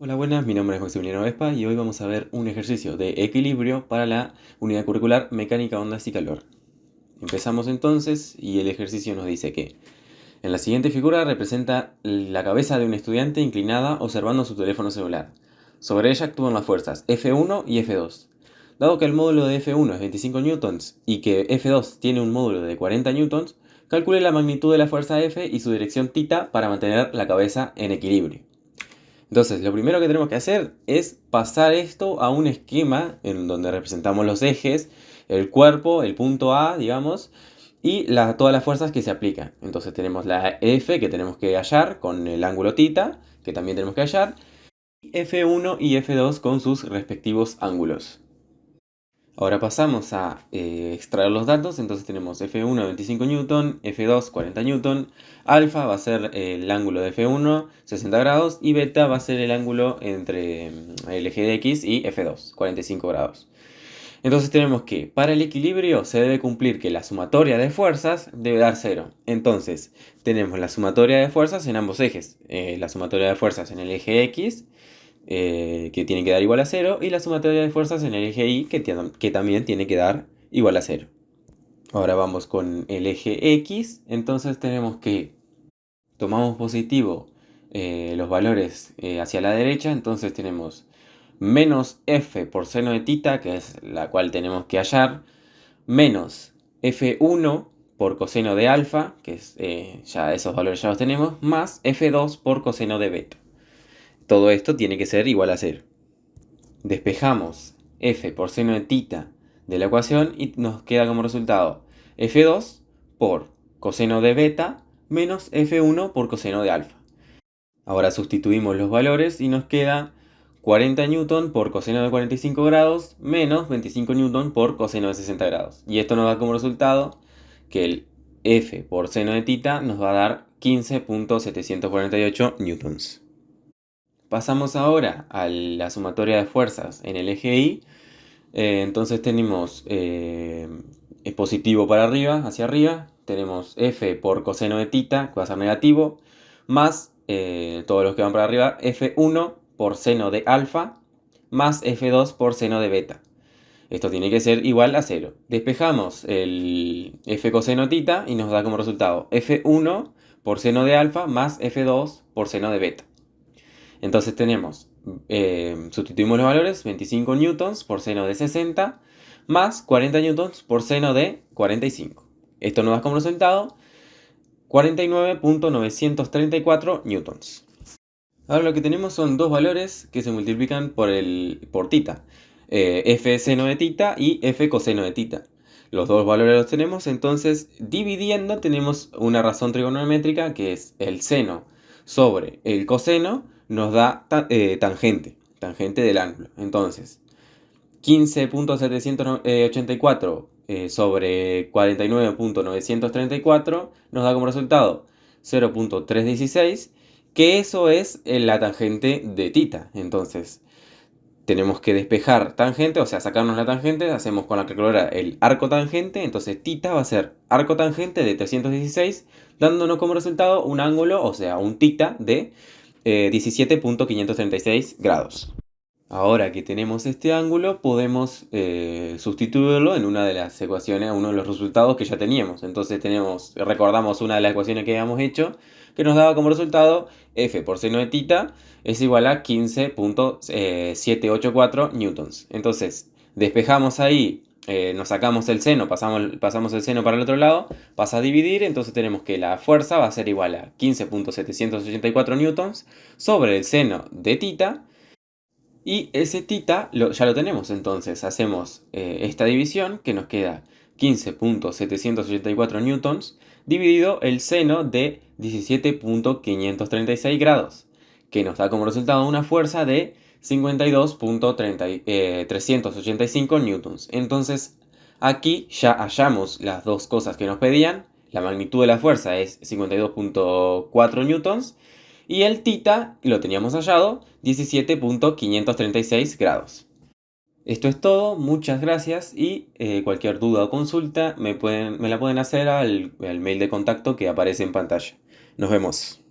Hola, buenas, mi nombre es Maximiliano Vespa y hoy vamos a ver un ejercicio de equilibrio para la unidad curricular Mecánica, Ondas y Calor. Empezamos entonces y el ejercicio nos dice que en la siguiente figura representa la cabeza de un estudiante inclinada observando su teléfono celular. Sobre ella actúan las fuerzas F1 y F2. Dado que el módulo de F1 es 25 newtons y que F2 tiene un módulo de 40 newtons, calcule la magnitud de la fuerza F y su dirección θ para mantener la cabeza en equilibrio. Entonces, lo primero que tenemos que hacer es pasar esto a un esquema en donde representamos los ejes, el cuerpo, el punto A, digamos, y todas las fuerzas que se aplican. Entonces tenemos la F que tenemos que hallar con el ángulo θ, que también tenemos que hallar, y F1 y F2 con sus respectivos ángulos. Ahora pasamos a extraer los datos, entonces tenemos F1 25 N, F2 40 N, alfa va a ser el ángulo de F1 60 grados y beta va a ser el ángulo entre el eje de X y F2 45 grados. Entonces tenemos que para el equilibrio se debe cumplir que la sumatoria de fuerzas debe dar 0. Entonces tenemos la sumatoria de fuerzas en ambos ejes, la sumatoria de fuerzas en el eje X, que tiene que dar igual a 0, y la sumatoria de fuerzas en el eje Y, que también tiene que dar igual a 0. Ahora vamos con el eje X, entonces tenemos que tomamos positivo los valores hacia la derecha, entonces tenemos menos f por seno de θ, que es la cual tenemos que hallar, menos f1 por coseno de alfa, que es, ya esos valores ya los tenemos, más f2 por coseno de beta. Todo esto tiene que ser igual a 0. Despejamos f por seno de θ de la ecuación y nos queda como resultado f2 por coseno de beta menos f1 por coseno de alfa. Ahora sustituimos los valores y nos queda 40 N por coseno de 45 grados menos 25 N por coseno de 60 grados. Y esto nos da como resultado que el f por seno de θ nos va a dar 15.748 newtons. Pasamos ahora a la sumatoria de fuerzas en el eje Y. Entonces tenemos positivo para arriba, hacia arriba. Tenemos f por coseno de θ, que va a ser negativo, más todos los que van para arriba, f1 por seno de alfa, más f2 por seno de beta. Esto tiene que ser igual a 0. Despejamos el f coseno θ y nos da como resultado f1 por seno de alfa más f2 por seno de beta. Entonces tenemos, sustituimos los valores, 25 newtons por seno de 60 más 40 newtons por seno de 45. Esto nos da como resultado 49.934 newtons. Ahora lo que tenemos son dos valores que se multiplican por θ. F seno de θ y F coseno de θ. Los dos valores los tenemos, entonces dividiendo tenemos una razón trigonométrica que es el seno sobre el coseno nos da tangente del ángulo. Entonces 15.784 sobre 49.934 nos da como resultado 0.316, que eso es la tangente de θ. Entonces tenemos que despejar tangente, o sea, sacarnos la tangente, hacemos con la calculadora el arco tangente, entonces θ va a ser arco tangente de 316, dándonos como resultado un ángulo, o sea, un θ de 17.536 grados. Ahora que tenemos este ángulo, podemos sustituirlo en una de las ecuaciones, uno de los resultados que ya teníamos. Entonces recordamos una de las ecuaciones que habíamos hecho, que nos daba como resultado f por seno de θ es igual a 15.784 newtons. Entonces, despejamos ahí, nos sacamos el seno, pasamos el seno para el otro lado, pasa a dividir, entonces tenemos que la fuerza va a ser igual a 15.784 newtons sobre el seno de θ. Y ese θ ya lo tenemos, entonces hacemos esta división que nos queda 15.784 newtons dividido el seno de 17.536 grados, que nos da como resultado una fuerza de 52.385 newtons. Entonces aquí ya hallamos las dos cosas que nos pedían. La magnitud de la fuerza es 52.4 newtons y el θ lo teníamos hallado, 17.536 grados. Esto es todo, muchas gracias y cualquier duda o consulta me la pueden hacer al mail de contacto que aparece en pantalla. Nos vemos.